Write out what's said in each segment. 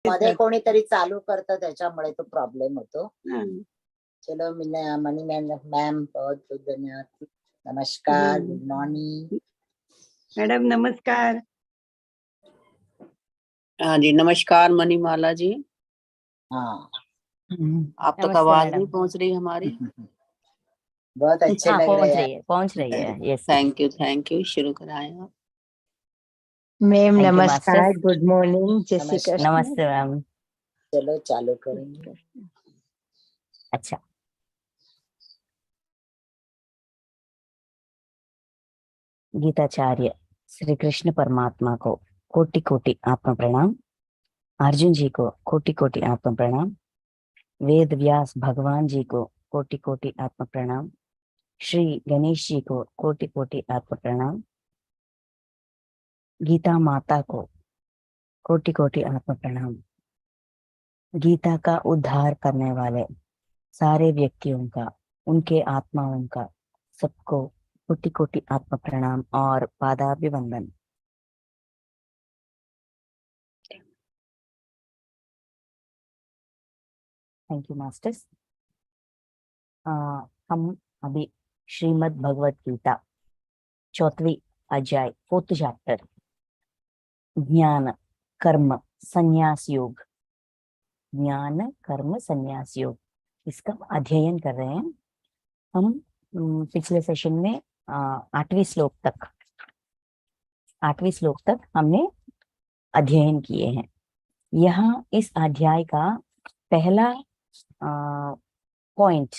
मध्ये कोणीतरी चालू करतं त्याच्यामुळे तो प्रॉब्लेम होतो. हं. चलो मनी मॅम बहुत बहुत धन्यवाद. नमस्कार, गुड मॉर्निंग. मैडम नमस्कार. हाँ जी, नमस्कार मणिमाला जी। हाँ आप तक नमस्ते आवाज मैडम। नहीं पहुंच रही हमारी। बहुत अच्छे हाँ लग पहुंच रहे रही हैं. है, पहुंच रही है. यस थैंक यू शुरू कराएं आप। मैम Thank you, नमस्कार, masters. गुड मॉर्निंग, जय श्री नमस्कार. कृष्ण। नमस्ते मैम. चलो चालू करेंगे. अच्छा, गीताचार्य श्री कृष्ण परमात्मा को कोटि कोटि आत्म प्रणाम. अर्जुन जी को कोटि कोटि आत्म प्रणाम. वेद व्यास भगवान जी को कोटि कोटि आत्म प्रणाम. श्री गणेश जी को कोटि कोटि आत्म प्रणाम. गीता माता को कोटि कोटि आत्म प्रणाम. गीता का उद्धार करने वाले सारे व्यक्तियों का, उनके आत्माओं का, सबको कोटि कोटि आत्म प्रणाम और पादाभिवंदन. Thank you masters. हम अभी श्रीमद् भगवत गीता 4वीं अध्याय 4th चैप्टर ज्ञान कर्म संन्यास योग, ज्ञान कर्म संन्यास योग, इसका अध्ययन कर रहे हैं. हम पिछले सेशन में 8वीं श्लोक तक हमने अध्ययन किए हैं. यहाँ इस अध्याय का पहला पॉइंट,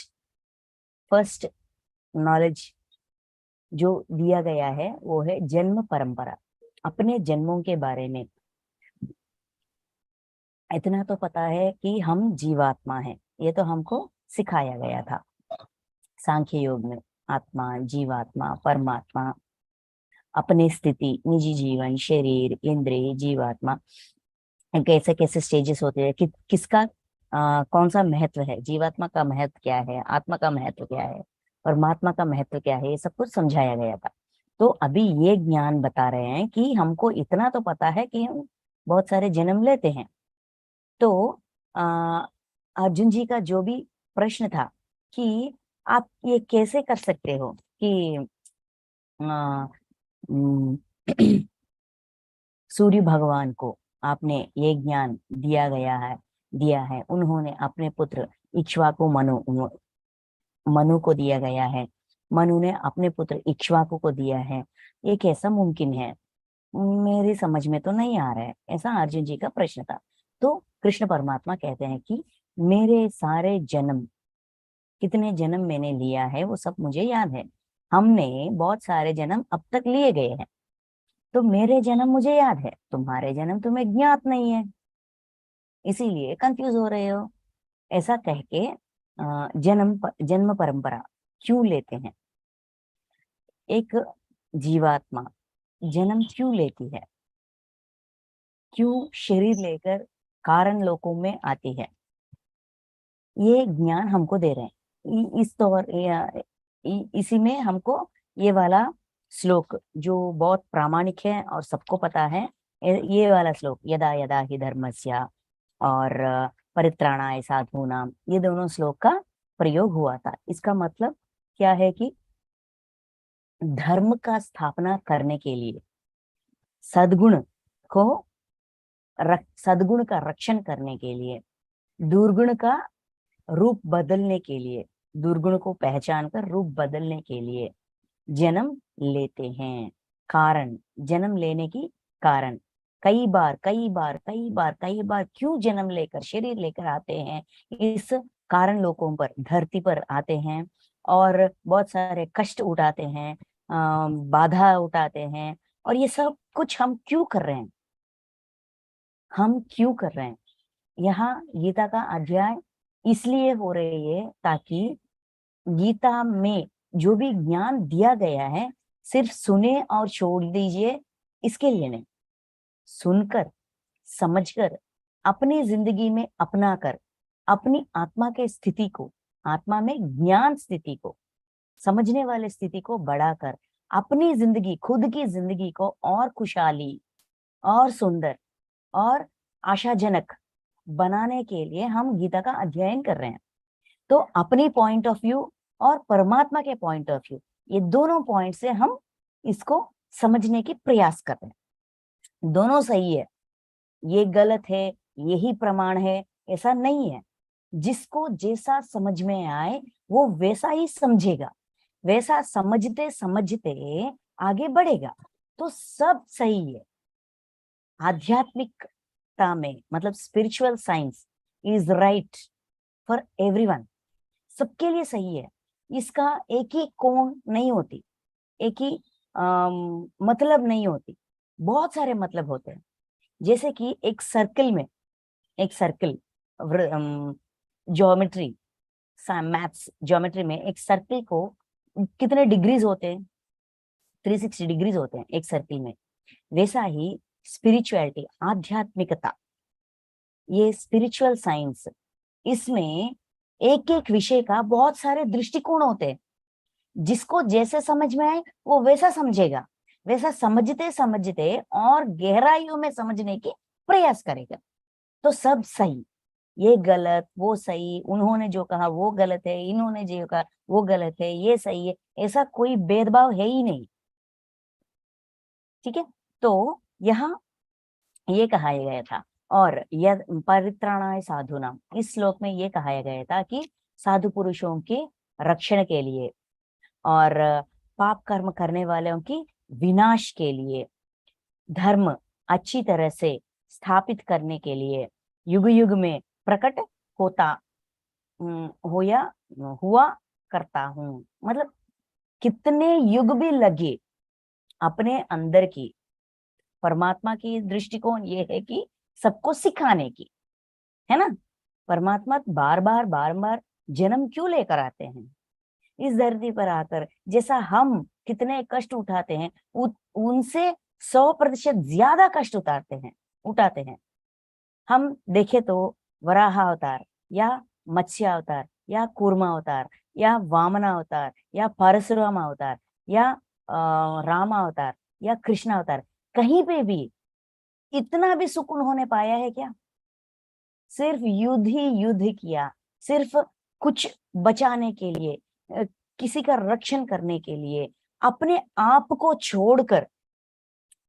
फर्स्ट नॉलेज जो दिया गया है वो है जन्म परंपरा. अपने जन्मों के बारे में इतना तो पता है कि हम जीवात्मा हैं, ये तो हमको सिखाया गया था सांख्य योग में. आत्मा, जीवात्मा, परमात्मा, अपनी स्थिति, निजी जीवन, शरीर, इंद्रिय, जीवात्मा, कैसे कैसे स्टेजेस होते हैं, किसका कौन सा महत्व है, जीवात्मा का महत्व क्या है, आत्मा का महत्व क्या है, परमात्मा का महत्व क्या है, ये सब कुछ समझाया गया था. तो अभी ये ज्ञान बता रहे हैं कि हमको इतना तो पता है कि हम बहुत सारे जन्म लेते हैं. तो अर्जुन जी का जो भी प्रश्न था कि आप ये कैसे कर सकते हो कि सूर्य भगवान को आपने ये ज्ञान दिया है. उन्होंने अपने पुत्र इक्ष्वाकु मनु को दिया गया है. मनु ने अपने पुत्र इक्ष्वाकु को दिया है. ये कैसा मुमकिन है, मेरी समझ में तो नहीं आ रहा है. ऐसा अर्जुन जी का प्रश्न था. तो कृष्ण परमात्मा कहते हैं कि मेरे सारे जन्म, कितने जन्म मैंने लिया है वो सब मुझे याद है. हमने बहुत सारे जन्म अब तक लिए गए हैं, तो मेरे जन्म मुझे याद है, तुम्हारे जन्म तुम्हें ज्ञात नहीं है, इसीलिए कंफ्यूज हो रहे हो. ऐसा कह के जन्म परंपरा क्यों लेते हैं, एक जीवात्मा जन्म क्यों लेती है, क्यों शरीर लेकर कारण लोकों में आती है, ये ज्ञान हमको दे रहे हैं. इस तौर इसी में हमको ये वाला श्लोक जो बहुत प्रामाणिक है और सबको पता है, ये वाला श्लोक यदा यदा हि धर्मस्य और परित्राणाय साधूनाम, ये दोनों श्लोक का प्रयोग हुआ था. इसका मतलब क्या है कि धर्म का स्थापना करने के लिए, सद्गुण का रक्षण करने के लिए, दुर्गुण का रूप बदलने के लिए, दुर्गुण को पहचान कर रूप बदलने के लिए जन्म लेते हैं. कारण, जन्म लेने की कारण, कई बार क्यों जन्म लेकर, शरीर लेकर आते हैं, इस कारण लोकों पर, धरती पर आते हैं और बहुत सारे कष्ट उठाते हैं, बाधा उठाते हैं. और ये सब कुछ हम क्यों कर रहे हैं, यहाँ गीता का अध्याय इसलिए हो रही है ताकि गीता में जो भी ज्ञान दिया गया है सिर्फ सुने और छोड़ दीजिए, इसके लिए नहीं. सुनकर, समझकर, अपनी जिंदगी में अपनाकर, अपनी आत्मा के स्थिति को, आत्मा में ज्ञान स्थिति को, समझने वाले स्थिति को बढ़ाकर अपनी जिंदगी, खुद की जिंदगी को और खुशहाली और सुंदर और आशाजनक बनाने के लिए हम गीता का अध्ययन कर रहे हैं। तो अपनी पॉइंट ऑफ व्यू और परमात्मा के पॉइंट ऑफ व्यू, ये दोनों पॉइंट से हम इसको समझने की प्रयास कर रहे हैं। दोनों सही है, ये गलत है, यही प्रमाण है, ऐसा नहीं है। जिसको जैसा समझ में आए वो वैसा ही समझेगा, वैसा समझते समझते आगे बढ़ेगा, तो सब सही है। आध्यात्मिकता में मतलब spiritual science is right for everyone, सबके लिए सही है। इसका एक ही कोण नहीं होती, एक ही मतलब नहीं होती, बहुत सारे मतलब होते हैं। जैसे कि एक सर्कल में, एक सर्कल ज्योमेट्री, मैथ्स ज्योमेट्री में एक सर्कल को कितने डिग्रीज होते हैं, 360 डिग्रीज होते हैं एक सर्कल में। वैसा ही स्पिरिचुअलिटी, आध्यात्मिकता, ये स्पिरिचुअल साइंस, इसमें एक एक विषय का बहुत सारे दृष्टिकोण होते हैं। जिसको जैसे समझ में आए वो वैसा समझेगा, वैसा समझते समझते और गहराइयों में समझने की प्रयास करेगा, तो सब सही। ये गलत, वो सही, उन्होंने जो कहा वो गलत है, इन्होंने जो कहा वो गलत है, ये सही है, ऐसा कोई भेदभाव है ही नहीं। ठीक है, तो यहाँ ये कहा गया था, और यह परित्राणाय साधुनाम, इस श्लोक में ये कहा गया था कि साधु पुरुषों के रक्षण के लिए और पाप कर्म करने वालों की विनाश के लिए, धर्म अच्छी तरह से स्थापित करने के लिए युग युग में प्रकट होता होया हुआ करता हूँ। मतलब कितने युग भी लगे, अपने अंदर की परमात्मा की दृष्टिकोण ये है कि सबको सिखाने की, है ना। परमात्मा बार बार जन्म क्यों लेकर आते हैं इस धरती पर आकर? जैसा हम कितने कष्ट उठाते हैं, उनसे 100% ज्यादा कष्ट उठाते हैं। हम देखे तो वराह अवतार या मत्स्य अवतार या कूर्मा अवतार या वामना अवतार या परशुराम अवतार या राम अवतार या कृष्ण अवतार, कहीं पे भी इतना भी सुख उन्होंने पाया है क्या? सिर्फ युद्ध ही युद्ध किया, सिर्फ कुछ बचाने के लिए, किसी का रक्षण करने के लिए, अपने आप को छोड़कर।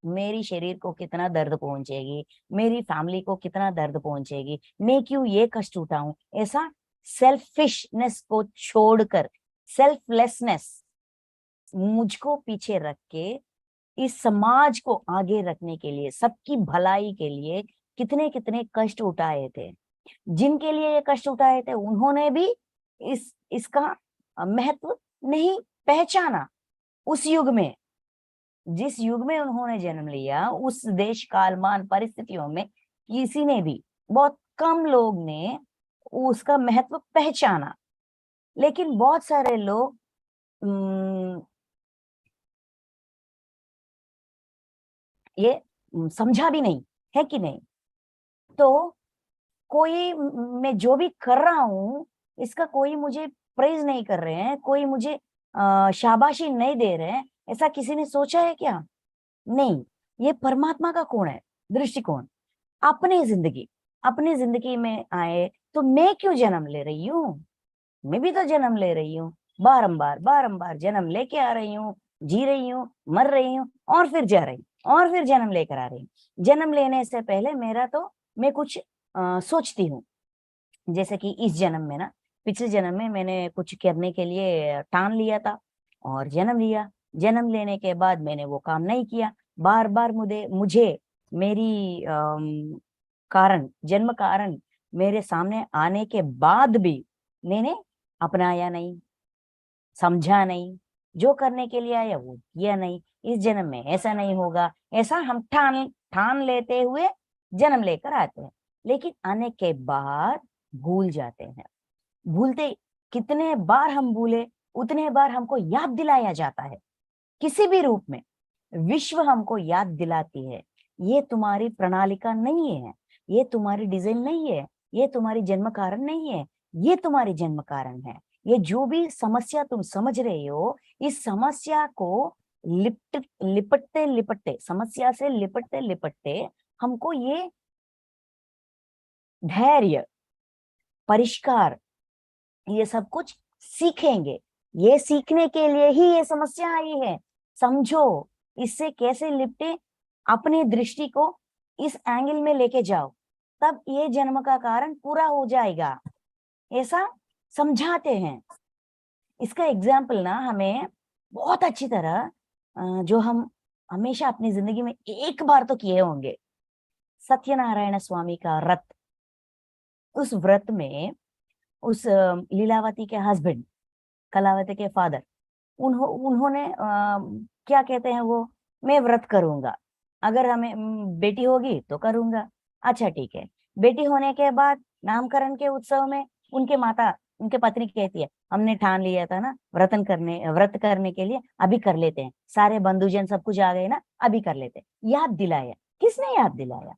मेरी शरीर को कितना दर्द पहुंचेगी, मेरी फैमिली को कितना दर्द पहुंचेगी, मैं क्यों ये कष्ट उठाऊं, ऐसा सेल्फिशनेस को छोड़कर, सेल्फलेसनेस मुझको पीछे रख के इस समाज को आगे रखने के लिए, सबकी भलाई के लिए कितने कितने कष्ट उठाए थे। जिनके लिए ये कष्ट उठाए थे उन्होंने भी इसका महत्व नहीं पहचाना। उस युग में, जिस युग में उन्होंने जन्म लिया, उस देश कालमान परिस्थितियों में किसी ने भी, बहुत कम लोग ने उसका महत्व पहचाना। लेकिन बहुत सारे लोग ये समझा भी नहीं, है कि नहीं। तो कोई, मैं जो भी कर रहा हूं इसका कोई मुझे प्रेज नहीं कर रहे हैं, कोई मुझे शाबाशी नहीं दे रहे हैं, ऐसा किसी ने सोचा है क्या? नहीं। ये परमात्मा का कोण है, दृष्टिकोण। अपनी जिंदगी में आए तो मैं क्यों जन्म ले रही हूँ? मैं भी तो जन्म ले रही हूँ, बारंबार जन्म लेके आ रही हूँ, जी रही हूँ, मर रही हूँ, और फिर जा रही हूँ, और फिर जन्म लेकर आ रही हूँ। जन्म लेने से पहले मैं कुछ सोचती हूँ, जैसे कि इस जन्म में ना, पिछले जन्म में मैंने कुछ करने के लिए ठान लिया था और जन्म लिया। जन्म लेने के बाद मैंने वो काम नहीं किया। बार बार मुझे मेरी जन्म कारण मेरे सामने आने के बाद भी मैंने अपनाया नहीं, समझा नहीं, जो करने के लिए आया वो किया नहीं। इस जन्म में ऐसा नहीं होगा, ऐसा हम ठान लेते हुए जन्म लेकर आते हैं, लेकिन आने के बाद भूल जाते हैं। भूलते कितने बार हम भूले, उतने बार हमको याद दिलाया जाता है, किसी भी रूप में विश्व हमको याद दिलाती है, ये तुम्हारी प्रणालिका नहीं है, ये तुम्हारी डिजाइन नहीं है, ये तुम्हारी जन्म कारण नहीं है, ये तुम्हारी जन्म कारण है। ये जो भी समस्या तुम समझ रहे हो, इस समस्या को लिपटते लिपटते समस्या से लिपटते लिपटते हमको ये धैर्य, परिष्कार, ये सब कुछ सीखेंगे। ये सीखने के लिए ही ये समस्या आई है। समझो इससे कैसे निपटे, अपनी दृष्टि को इस एंगल में लेके जाओ, तब ये जन्म का कारण पूरा हो जाएगा, ऐसा समझाते हैं। इसका एग्जाम्पल ना हमें बहुत अच्छी तरह जो हम हमेशा अपनी जिंदगी में एक बार तो किए होंगे, सत्यनारायण स्वामी का व्रत। उस व्रत में उस लीलावती के हस्बैंड, कलावती के फादर, उन्होंने क्या कहते हैं वो, मैं व्रत करूंगा, अगर हमें बेटी होगी तो करूंगा। अच्छा ठीक है। बेटी होने के बाद नामकरण के उत्सव में उनके माता, उनके पत्नी कहती है, हमने ठान लिया था ना व्रत करने के लिए, अभी कर लेते हैं, सारे बंधुजन सब कुछ आ गए ना, अभी कर लेते हैं। याद दिलाया। किसने याद दिलाया?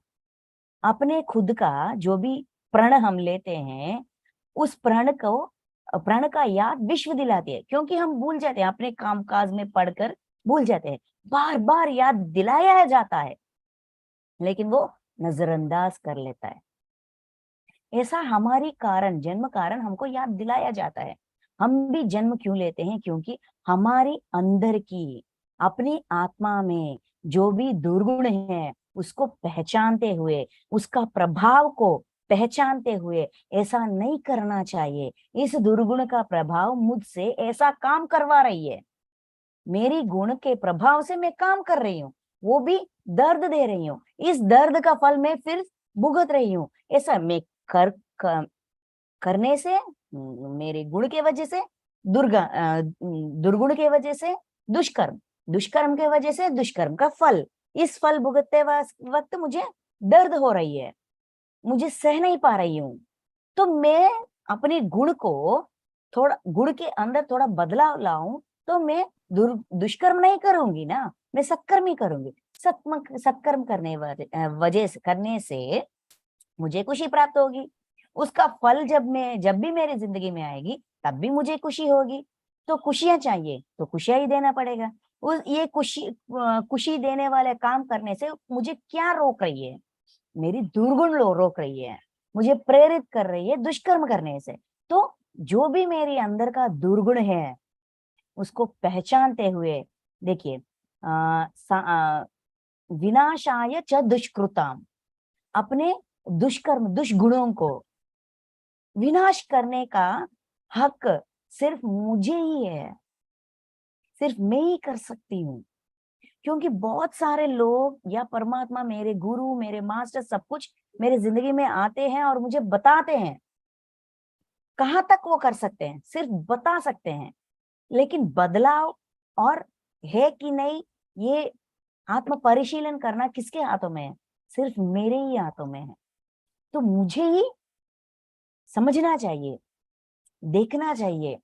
अपने खुद का जो भी प्रण हम लेते हैं, उस प्रण का याद विश्व दिलाती है, क्योंकि हम भूल जाते हैं, अपने कामकाज में पढ़कर भूल जाते हैं। बार बार याद दिलाया जाता है, लेकिन वो नजरअंदाज कर लेता है। ऐसा हमारी कारण, जन्म कारण हमको याद दिलाया जाता है। हम भी जन्म क्यों लेते हैं? क्योंकि हमारी अंदर की, अपनी आत्मा में जो भी दुर्गुण है उसको पहचानते हुए, उसका प्रभाव को पहचानते हुए, ऐसा नहीं करना चाहिए, इस दुर्गुण का प्रभाव मुझसे ऐसा काम करवा रही है, मेरी गुण के प्रभाव से मैं काम कर रही हूँ, वो भी दर्द दे रही हूँ, इस दर्द का फल मैं फिर भुगत रही हूँ। ऐसा मैं करने से, मेरे गुण के वजह से दुर्गुण के वजह से दुष्कर्म, दुष्कर्म के वजह से दुष्कर्म का फल, इस फल भुगतते वक्त मुझे दर्द हो रही है, मुझे सह नहीं पा रही हूँ। तो मैं अपने गुण को थोड़ा, गुण के अंदर थोड़ा बदलाव लाऊं, तो मैं दुष्कर्म नहीं करूंगी ना, मैं सत्कर्म ही करूंगी। सत्कर्म करने से मुझे खुशी प्राप्त होगी, उसका फल जब भी मेरी जिंदगी में आएगी तब भी मुझे खुशी होगी। तो खुशियां चाहिए तो खुशियां ही देना पड़ेगा। ये खुशी देने वाले काम करने से मुझे क्या रोक रही है? मेरी दुर्गुण रोक रही है, मुझे प्रेरित कर रही है दुष्कर्म करने से। तो जो भी मेरे अंदर का दुर्गुण है उसको पहचानते हुए, देखिए, विनाशाय च दुष्कृताम, अपने दुष्कर्म, दुष्गुणों को विनाश करने का हक सिर्फ मुझे ही है, सिर्फ मैं ही कर सकती हूँ। क्योंकि बहुत सारे लोग या परमात्मा, मेरे गुरु, मेरे मास्टर, सब कुछ मेरे जिंदगी में आते हैं और मुझे बताते हैं। कहाँ तक वो कर सकते हैं? सिर्फ बता सकते हैं, लेकिन बदलाव और है कि नहीं, ये आत्म परिशीलन करना किसके हाथों में है? सिर्फ मेरे ही हाथों में है। तो मुझे ही समझना चाहिए, देखना चाहिए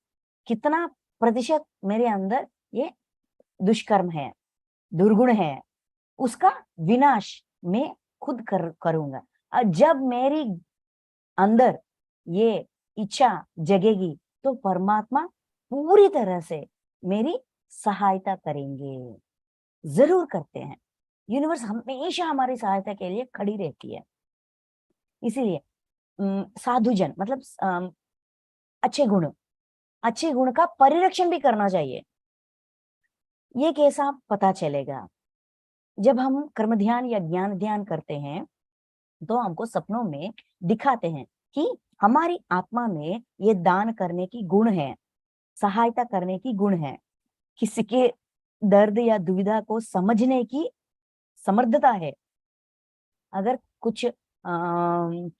कितना प्रतिशत मेरे अंदर ये दुष्कर्म है, दुर्गुण है, उसका विनाश मैं खुद करूंगा। और जब मेरी अंदर ये इच्छा जगेगी तो परमात्मा पूरी तरह से मेरी सहायता करेंगे, जरूर करते हैं। यूनिवर्स हमेशा हमारी सहायता के लिए खड़ी रहती है। इसीलिए साधुजन मतलब अच्छे गुण का परिरक्षण भी करना चाहिए। ये कैसा पता चलेगा? जब हम कर्म ध्यान या ज्ञान ध्यान करते हैं तो हमको सपनों में दिखाते हैं कि हमारी आत्मा में ये दान करने की गुण है, सहायता करने की गुण है, किसी के दर्द या दुविधा को समझने की समर्थता है। अगर कुछ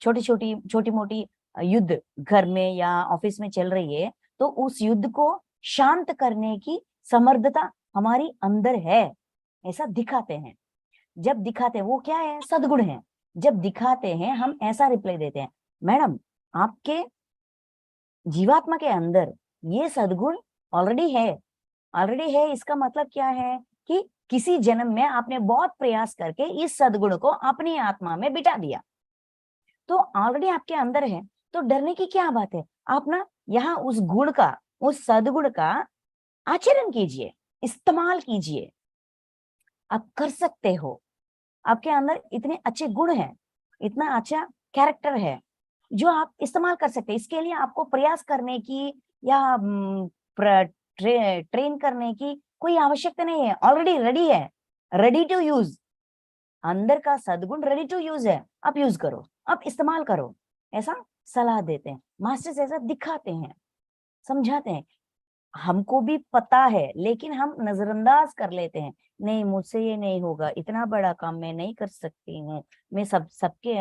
छोटी मोटी युद्ध घर में या ऑफिस में चल रही है, तो उस युद्ध को शांत करने की समर्थता हमारी अंदर है, ऐसा दिखाते हैं। जब दिखाते हैं, वो क्या है? सद्गुण है। जब दिखाते हैं हम ऐसा रिप्लाई देते हैं, मैडम आपके जीवात्मा के अंदर ये सद्गुण ऑलरेडी है। इसका मतलब क्या है कि किसी जन्म में आपने बहुत प्रयास करके इस सद्गुण को अपनी आत्मा में बिठा दिया, तो ऑलरेडी आपके अंदर है। तो डरने की क्या बात है? आप ना यहाँ उस गुण का, उस सद्गुण का आचरण कीजिए, इस्तेमाल कीजिए। आप कर सकते हो, आपके अंदर इतने अच्छे गुण हैं, इतना अच्छा कैरेक्टर है, जो आप इस्तेमाल कर सकते हैं। इसके लिए आपको प्रयास करने की या ट्रेन करने की कोई आवश्यकता नहीं है, ऑलरेडी रेडी है, रेडी टू यूज। अंदर का सद्गुण रेडी टू यूज है, आप यूज करो, आप इस्तेमाल करो, ऐसा सलाह देते हैं मास्टर्स, ऐसा दिखाते हैं, समझाते हैं। हमको भी पता है लेकिन हम नजरअंदाज कर लेते हैं, नहीं मुझसे ये नहीं होगा, इतना बड़ा काम मैं नहीं कर सकती हूँ, मैं सबके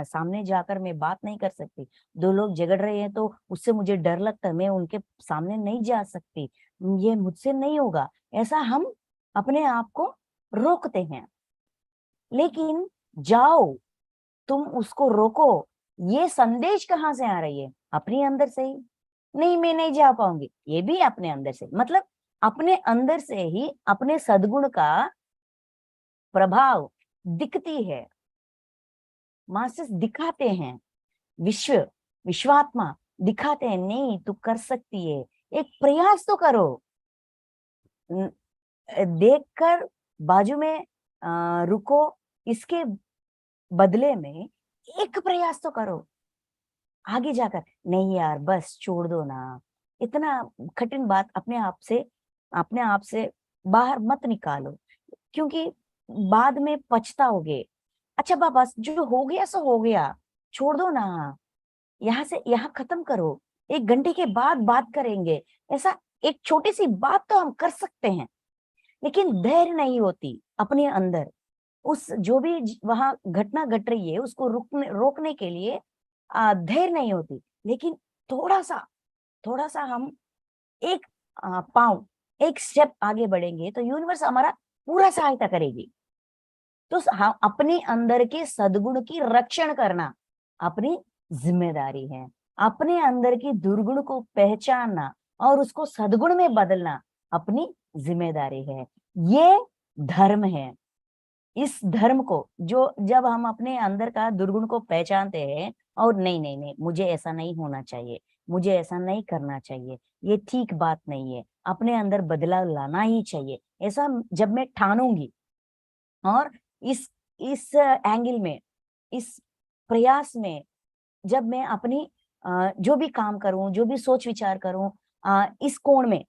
सामने जाकर मैं बात नहीं कर सकती, दो लोग झगड़ रहे हैं तो उससे मुझे डर लगता है, मैं उनके सामने नहीं जा सकती, ये मुझसे नहीं होगा, ऐसा हम अपने आप को रोकते हैं। लेकिन जाओ, तुम उसको रोको, ये संदेश कहाँ से आ रही है? अपने अंदर से ही। नहीं मैं नहीं जा पाऊंगी, ये भी अपने अंदर से, मतलब अपने अंदर से ही अपने सद्गुण का प्रभाव दिखती है। मास्टर्स दिखाते हैं, विश्वात्मा दिखाते हैं, नहीं तू कर सकती है, एक प्रयास तो करो। देखकर बाजू में रुको, इसके बदले में एक प्रयास तो करो। आगे जाकर नहीं यार बस छोड़ दो ना, इतना कठिन बात अपने आप से बाहर मत निकालो, क्योंकि बाद में पछताओगे। अच्छा बाबा जो हो गया सो हो गया, छोड़ दो ना, यहाँ से यहाँ खत्म करो, 1 घंटे के बाद बात करेंगे, ऐसा एक छोटी सी बात तो हम कर सकते हैं। लेकिन धैर्य नहीं होती अपने अंदर, उस जो भी वहां घटना घट रही है उसको रोकने के लिए धैर्य नहीं होती। लेकिन थोड़ा सा हम एक पाँव, एक स्टेप आगे बढ़ेंगे तो यूनिवर्स हमारा पूरा सहायता करेगी। तो हम अपने अंदर के सद्गुण की रक्षण करना अपनी जिम्मेदारी है, अपने अंदर की दुर्गुण को पहचानना और उसको सद्गुण में बदलना अपनी जिम्मेदारी है। ये धर्म है। इस धर्म को जब हम अपने अंदर का दुर्गुण को पहचानते हैं और नहीं मुझे ऐसा नहीं होना चाहिए, मुझे ऐसा नहीं करना चाहिए, ये ठीक बात नहीं है, अपने अंदर बदलाव लाना ही चाहिए, ऐसा जब मैं ठानूंगी और इस एंगल में, इस प्रयास में जब मैं अपनी जो भी काम करूं, जो भी सोच विचार करूं, इस कोण में,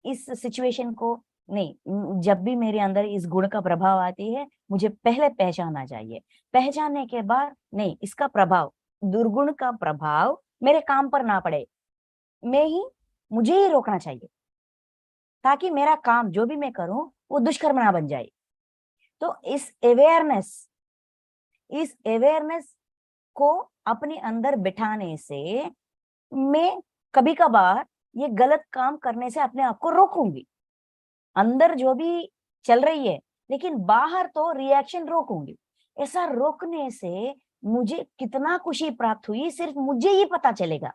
इस सिचुएशन को नहीं, जब भी मेरे अंदर इस गुण का प्रभाव आती है मुझे पहले पहचानना चाहिए, पहचानने के बाद नहीं इसका प्रभाव, दुर्गुण का प्रभाव मेरे काम पर ना पड़े, मुझे ही रोकना चाहिए ताकि मेरा काम जो भी मैं करूं वो दुष्कर्म ना बन जाए। तो इस अवेयरनेस को अपने अंदर बिठाने से मैं कभी कभार ये गलत काम करने से अपने आप को रोकूंगी। अंदर जो भी चल रही है लेकिन बाहर तो रिएक्शन रोकूंगी। ऐसा रोकने से मुझे कितना खुशी प्राप्त हुई सिर्फ मुझे ही पता चलेगा।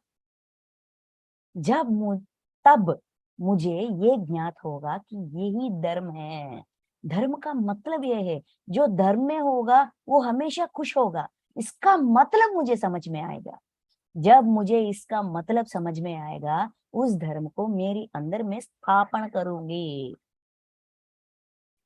तब मुझे ये ज्ञात होगा कि यही धर्म है। धर्म का मतलब यह है, जो धर्म में होगा वो हमेशा खुश होगा, इसका मतलब मुझे समझ में आएगा। जब मुझे इसका मतलब समझ में आएगा उस धर्म को मेरे अंदर में स्थापन करूंगी।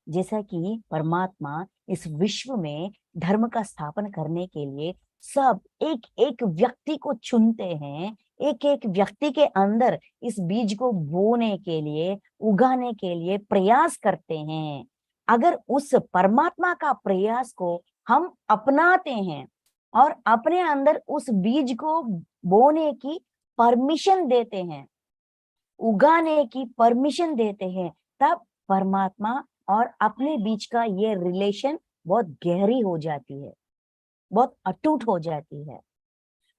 जैसा कि परमात्मा इस विश्व में धर्म का स्थापन करने के लिए सब एक एक व्यक्ति को चुनते हैं, एक एक व्यक्ति के अंदर इस बीज को बोने के लिए, उगाने के लिए प्रयास करते हैं। अगर उस परमात्मा का प्रयास को हम अपनाते हैं और अपने अंदर उस बीज को बोने की परमिशन देते हैं, उगाने की परमिशन देते हैं, तब परमात्मा और अपने बीच का ये रिलेशन बहुत गहरी हो जाती है, बहुत अटूट हो जाती है।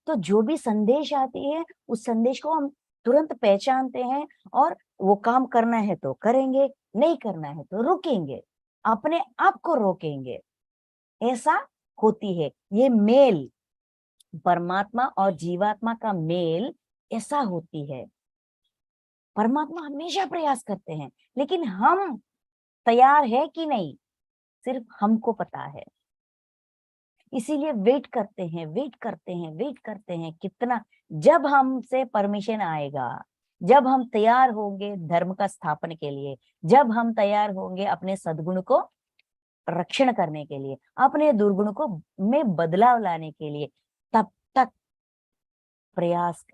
तो जो भी संदेश आती है उस संदेश को हम तुरंत पहचानते हैं और वो काम करना है तो करेंगे, नहीं करना है तो रुकेंगे, अपने आप को रोकेंगे। ऐसा होती है ये मेल, परमात्मा और जीवात्मा का मेल ऐसा होती है। परमात्मा हमेशा प्रयास करते हैं लेकिन हम तैयार है कि नहीं सिर्फ हमको पता है। इसीलिए वेट करते हैं कितना, जब हमसे परमिशन आएगा, जब हम तैयार होंगे धर्म का स्थापन के लिए, जब हम तैयार होंगे अपने सद्गुण को रक्षण करने के लिए, अपने दुर्गुण को में बदलाव लाने के लिए, तब तक प्रयास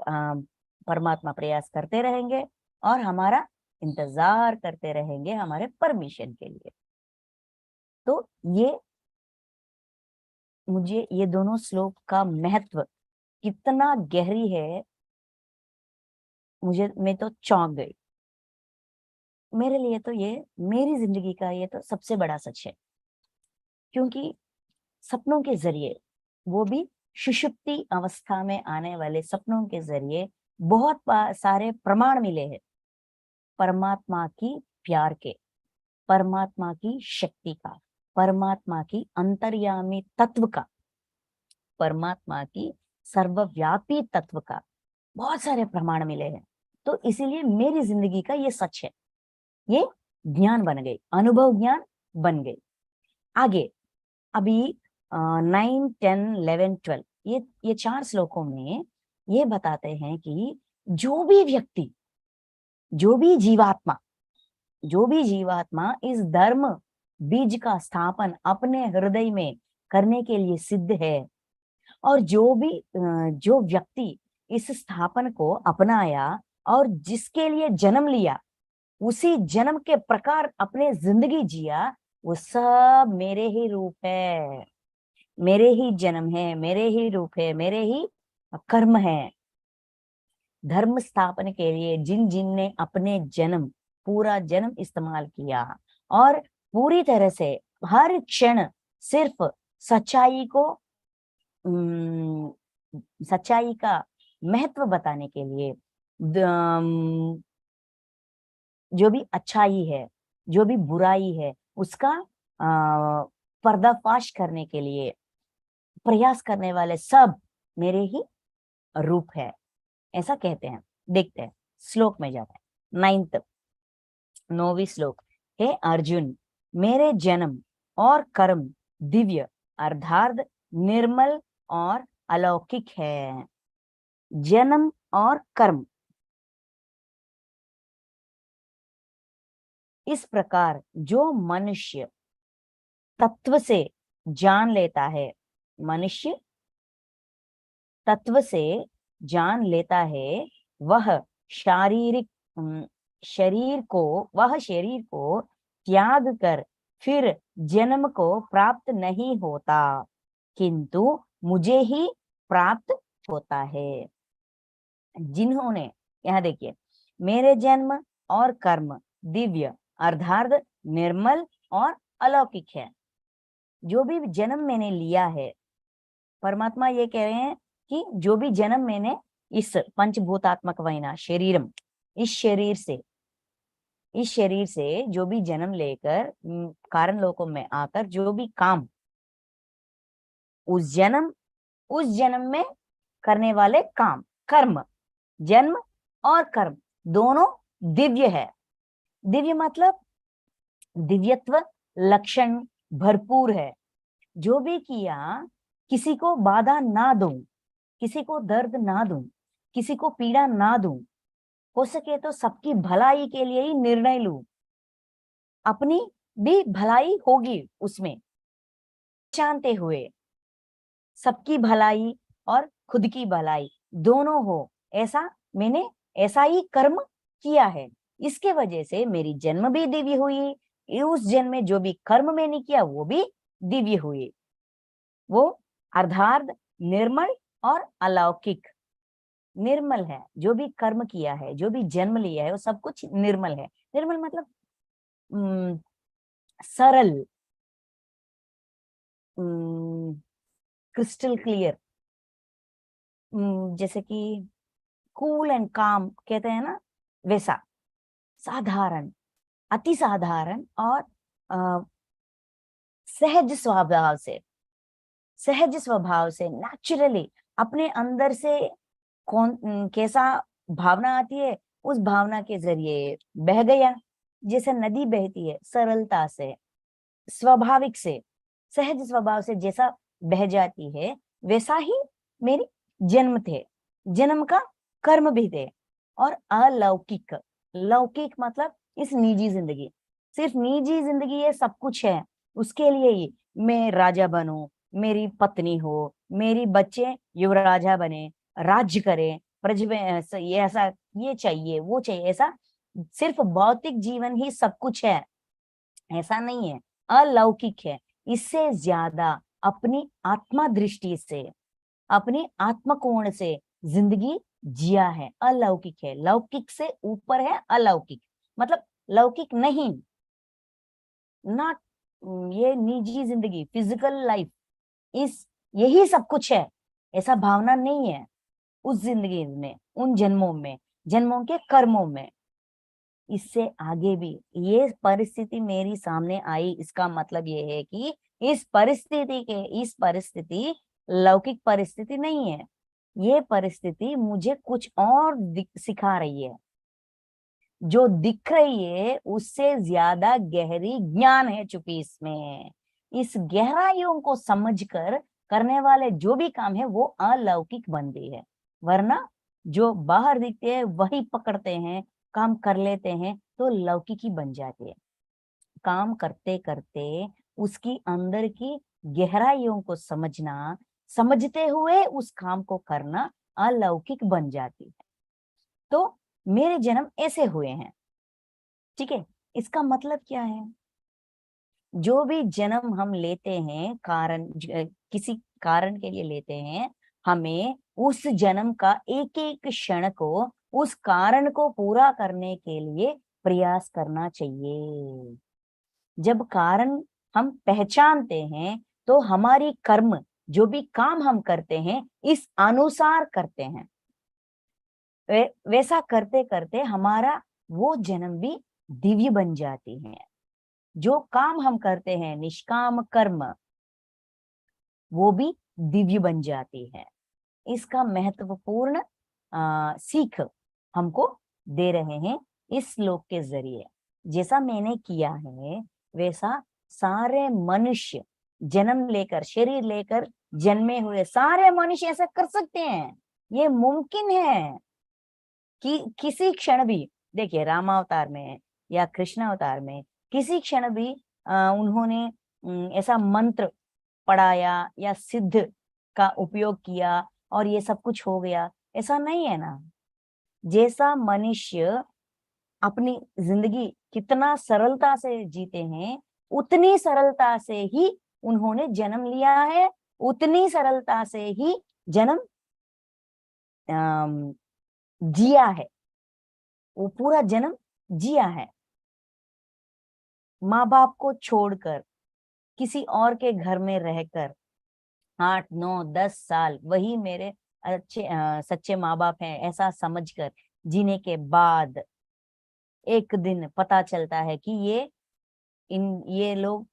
परमात्मा प्रयास करते रहेंगे और हमारा इंतजार करते रहेंगे हमारे परमिशन के लिए। तो मुझे ये दोनों श्लोक का महत्व कितना गहरी है, मैं तो चौंक गई। मेरे लिए तो ये मेरी जिंदगी का ये तो सबसे बड़ा सच है, क्योंकि सपनों के जरिए, वो भी सुषुप्ति अवस्था में आने वाले सपनों के जरिए बहुत सारे प्रमाण मिले हैं परमात्मा की प्यार के, परमात्मा की शक्ति का, परमात्मा की अंतर्यामी तत्व का, परमात्मा की सर्वव्यापी तत्व का बहुत सारे प्रमाण मिले हैं। तो इसीलिए मेरी जिंदगी का ये सच है, ये ज्ञान बन गई, अनुभव ज्ञान बन गई। आगे अभी 9, 10, 11, 12 ये 4 श्लोकों में ये बताते हैं कि जो भी व्यक्ति, जो भी जीवात्मा इस धर्म बीज का स्थापन अपने हृदय में करने के लिए सिद्ध है, और जो व्यक्ति इस स्थापन को अपनाया और जिसके लिए जन्म लिया, उसी जन्म के प्रकार अपने जिंदगी जिया, वो सब मेरे ही रूप है, मेरे ही जन्म है, मेरे ही रूप है, मेरे ही कर्म है। धर्म स्थापन के लिए जिन ने अपने पूरा जन्म इस्तेमाल किया और पूरी तरह से हर क्षण सिर्फ सच्चाई का महत्व बताने के लिए, जो भी अच्छाई है, जो भी बुराई है, उसका पर्दाफाश करने के लिए प्रयास करने वाले सब मेरे ही रूप है, ऐसा कहते हैं। देखते हैं, श्लोक में जाते हैं। 9वीं श्लोक। हे अर्जुन, मेरे जन्म और कर्म दिव्य अर्थात निर्मल और अलौकिक है। जन्म और कर्म इस प्रकार जो मनुष्य तत्व से जान लेता है, मनुष्य तत्व से जान लेता है, वह शरीर को त्याग कर फिर जन्म को प्राप्त नहीं होता, किंतु मुझे ही प्राप्त होता है। जिन्होंने, यहाँ देखिए, मेरे जन्म और कर्म दिव्य अर्थात निर्मल और अलौकिक है। जो भी जन्म मैंने लिया है, परमात्मा ये कह रहे हैं कि जो भी जन्म मैंने इस पंचभूतात्मक वैना शरीरम, इस शरीर से जो भी जन्म लेकर कारण लोकों में आकर जो भी काम उस जन्म में करने वाले काम, कर्म, जन्म और कर्म दोनों दिव्य है। दिव्य मतलब दिव्यत्व लक्षण भरपूर है। जो भी किया, किसी को बाधा ना दूं, किसी को दर्द ना दूं, किसी को पीड़ा ना दूं, हो सके तो सबकी भलाई के लिए ही निर्णय लूं, अपनी भी भलाई होगी उसमें, जानते हुए सबकी भलाई और खुद की भलाई दोनों हो, मैंने ऐसा ही कर्म किया है। इसके वजह से मेरी जन्म भी दिव्य हुई, उस जन्म में जो भी कर्म मैंने किया वो भी दिव्य हुई। वो अर्थात निर्मल और अलौकिक। निर्मल है, जो भी कर्म किया है, जो भी जन्म लिया है, वो सब कुछ निर्मल है। निर्मल मतलब सरल, क्रिस्टल क्लियर, जैसे कि कूल एंड काम कहते हैं ना, वैसा साधारण, अति साधारण और सहज स्वभाव से नेचुरली अपने अंदर से कैसा भावना आती है, उस भावना के जरिए बह गया। जैसे नदी बहती है सरलता से, स्वाभाविक से, सहज स्वभाव से जैसा बह जाती है, वैसा ही मेरी जन्म थे, जन्म का कर्म भी थे। और अलौकिक, लौकिक मतलब इस निजी जिंदगी, सिर्फ निजी जिंदगी ये सब कुछ है, उसके लिए ही मैं राजा बनूं, मेरी पत्नी हो, मेरी बच्चे युवराजा बने, राज्य करे, प्रज में ये ऐसा, ये चाहिए, वो चाहिए, ऐसा सिर्फ भौतिक जीवन ही सब कुछ है, ऐसा नहीं है, अलौकिक है। इससे ज्यादा अपनी आत्मा दृष्टि से, अपनी आत्म कोण से जिंदगी जिया है, अलौकिक है। लौकिक से ऊपर है अलौकिक, मतलब लौकिक नहीं, नॉट ये निजी जिंदगी, फिजिकल लाइफ, इस यही सब कुछ है, ऐसा भावना नहीं है उस जिंदगी में, उन जन्मों में, जन्मों के कर्मों में। इससे आगे भी ये परिस्थिति मेरी सामने आई, इसका मतलब ये है कि इस परिस्थिति लौकिक परिस्थिति नहीं है, ये परिस्थिति मुझे कुछ और सिखा रही है। जो दिख रही है उससे ज्यादा गहरी ज्ञान है चूंकि इसमें, इस गहराइयों को समझकर करने वाले जो भी काम है वो अलौकिक बनती है। वरना जो बाहर दिखते हैं वही पकड़ते हैं, काम कर लेते हैं तो लौकिक ही बन जाते हैं। काम करते करते उसकी अंदर की गहराइयों को समझना, समझते हुए उस काम को करना अलौकिक बन जाती है। तो मेरे जन्म ऐसे हुए हैं, ठीक है। इसका मतलब क्या है, जो भी जन्म हम लेते हैं कारण, किसी कारण के लिए लेते हैं, हमें उस जन्म का एक एक क्षण को, उस कारण को पूरा करने के लिए प्रयास करना चाहिए। जब कारण हम पहचानते हैं तो हमारी कर्म, जो भी काम हम करते हैं इस अनुसार करते हैं, वैसा करते करते हमारा वो जन्म भी दिव्य बन जाती है। जो काम हम करते हैं निष्काम कर्म, वो भी दिव्य बन जाती है। इसका महत्वपूर्ण सीख हमको दे रहे हैं इस श्लोक के जरिए। जैसा मैंने किया है वैसा सारे मनुष्य जन्म लेकर, शरीर लेकर जन्मे हुए सारे मनुष्य ऐसा कर सकते हैं। ये मुमकिन है कि किसी क्षण भी, देखिए रामावतार में या कृष्ण अवतार में किसी क्षण भी उन्होंने ऐसा मंत्र पढ़ाया या सिद्ध का उपयोग किया और ये सब कुछ हो गया, ऐसा नहीं है ना। जैसा मनुष्य अपनी जिंदगी कितना सरलता से जीते हैं, उतनी सरलता से ही उन्होंने जन्म लिया है, उतनी सरलता से ही जन्म जिया है, वो पूरा जन्म जिया है। माँ बाप को छोड़कर किसी और के घर में रहकर 8, 9, 10 साल वही मेरे अच्छे सच्चे माँ बाप हैं ऐसा समझकर जीने के बाद एक दिन पता चलता है कि ये लोग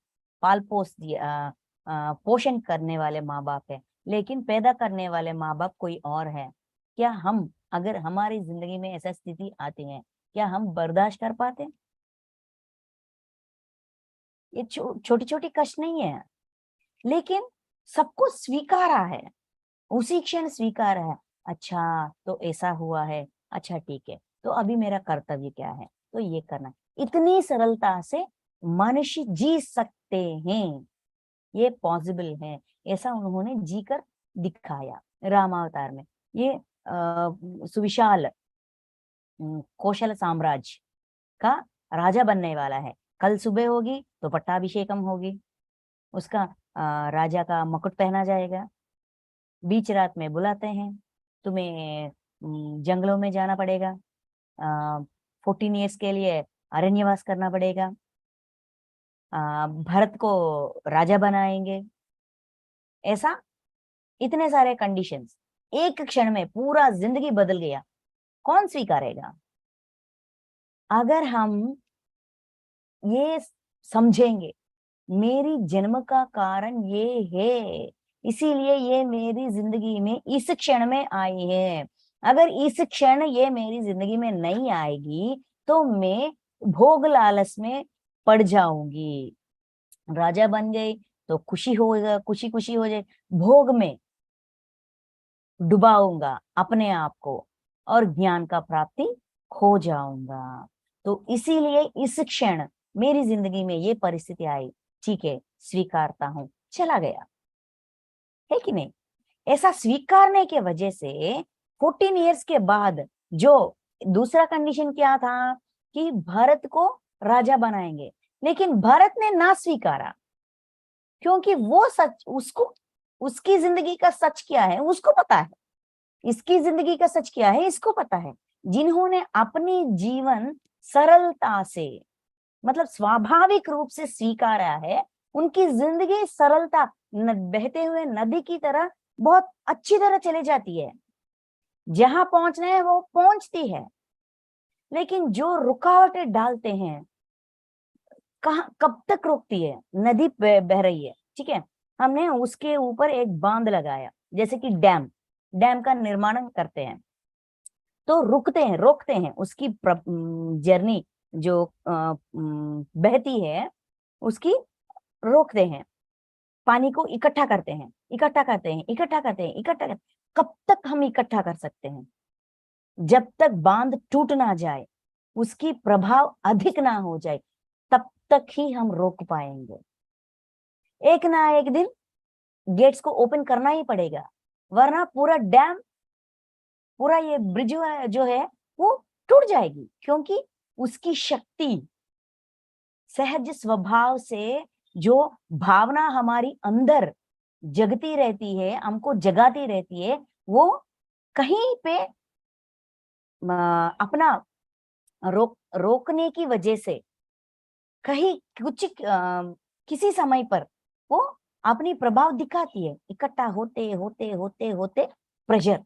पाल पोस दिया, पोषण करने वाले माँ बाप है, लेकिन पैदा करने वाले माँ बाप कोई और है। क्या हम, अगर हमारी जिंदगी में ऐसा स्थिति आती है, क्या हम बर्दाश्त कर पाते? ये छोटी छोटी कष्ट नहीं है, लेकिन सबको स्वीकारा है, उसी क्षण स्वीकार है। अच्छा तो ऐसा हुआ है, अच्छा ठीक है, तो अभी मेरा कर्तव्य क्या है, तो ये करना। इतनी सरलता से मनुष्य जी सकते हैं, ये पॉसिबल है, ऐसा उन्होंने जी कर दिखाया रामावतार में। ये सुविशाल कौशल साम्राज्य का राजा बनने वाला है। कल सुबह होगी तो पट्टाभिषेकम होगी, उसका राजा का मुकुट पहना जाएगा। बीच रात में बुलाते हैं, तुम्हें जंगलों में जाना पड़ेगा, 14 ईयर्स के लिए अरण्यवास करना पड़ेगा, भरत को राजा बनाएंगे, ऐसा इतने सारे कंडीशंस। एक क्षण में पूरा जिंदगी बदल गया, कौन स्वीकारेगा? अगर हम ये समझेंगे मेरी जन्म का कारण ये है, इसीलिए ये मेरी जिंदगी में इस क्षण में आई है, अगर इस क्षण ये मेरी जिंदगी में नहीं आएगी तो मैं भोग लालच में पड़ जाऊंगी। राजा बन गई तो खुशी होगा, खुशी खुशी हो जाए, भोग में डुबाऊंगा अपने आप को और ज्ञान का प्राप्ति खो जाऊंगा। तो इसीलिए इस क्षण मेरी जिंदगी में ये परिस्थिति आई, ठीक है स्वीकारता हूं, चला गया, है कि नहीं? ऐसा स्वीकारने के वजह से 14 इयर्स के बाद जो दूसरा कंडीशन क्या था कि भरत को राजा बनाएंगे, लेकिन भरत ने ना स्वीकारा, क्योंकि वो सच उसको, उसकी जिंदगी का सच क्या है उसको पता है, इसकी जिंदगी का सच क्या है इसको पता है। जिन्होंने अपनी जीवन सरलता से, मतलब स्वाभाविक रूप से स्वीकारा है, उनकी जिंदगी सरलता बहते हुए नदी की तरह बहुत अच्छी तरह चली जाती है, जहां पहुंचना है वो पहुंचती है। लेकिन जो रुकावटें डालते हैं, कहाँ कब तक रोकती है? नदी बह रही है, ठीक है, हमने उसके ऊपर एक बांध लगाया, जैसे कि डैम का निर्माण करते हैं, तो रुकते हैं, रोकते हैं उसकी जर्नी जो बहती है उसकी, रोकते हैं, पानी को इकट्ठा करते हैं, इकट्ठा करते हैं, इकट्ठा करते हैं, इकट्ठा करते हैं। कब तक हम इकट्ठा कर सकते हैं? जब तक बांध टूट ना जाए, उसकी प्रभाव अधिक ना हो जाए, तब तक ही हम रोक पाएंगे। एक ना एक दिन गेट्स को ओपन करना ही पड़ेगा, वरना पूरा डैम, पूरा ये ब्रिज जो है वो टूट जाएगी, क्योंकि उसकी शक्ति, सहज स्वभाव से जो भावना हमारी अंदर जगती रहती है, हमको जगाती रहती है, वो कहीं पे अपना रोकने की वजह से कहीं कुछ किसी समय पर वो अपनी प्रभाव दिखाती है, इकट्ठा होते होते होते होते प्रेशर।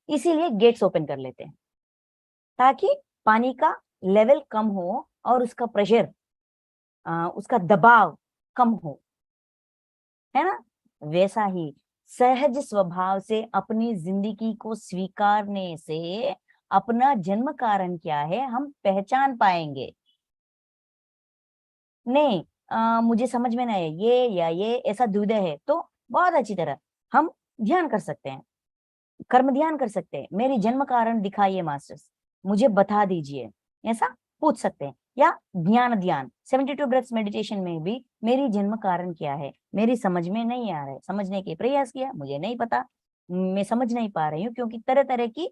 इसीलिए गेट्स ओपन कर लेते हैं, ताकि पानी का लेवल कम हो और उसका प्रेशर, उसका दबाव कम हो, है ना। वैसा ही सहज स्वभाव से अपनी जिंदगी को स्वीकारने से अपना जन्म कारण क्या है हम पहचान पाएंगे। नहीं मुझे समझ में नहीं है ये या ये, ऐसा दुविधा है, तो बहुत अच्छी तरह हम ध्यान कर सकते हैं, कर्म ध्यान कर सकते हैं। मेरी जन्म कारण दिखाइए मास्टर्स, मुझे बता दीजिए, ऐसा पूछ सकते हैं। या ज्ञान ध्यान 72 ब्रेथ्स मेडिटेशन में भी मेरी जन्म कारण क्या है, मेरी समझ में नहीं आ रहा है, समझने के प्रयास किया, मुझे नहीं पता, मैं समझ नहीं पा रही हूँ, क्योंकि तरह तरह की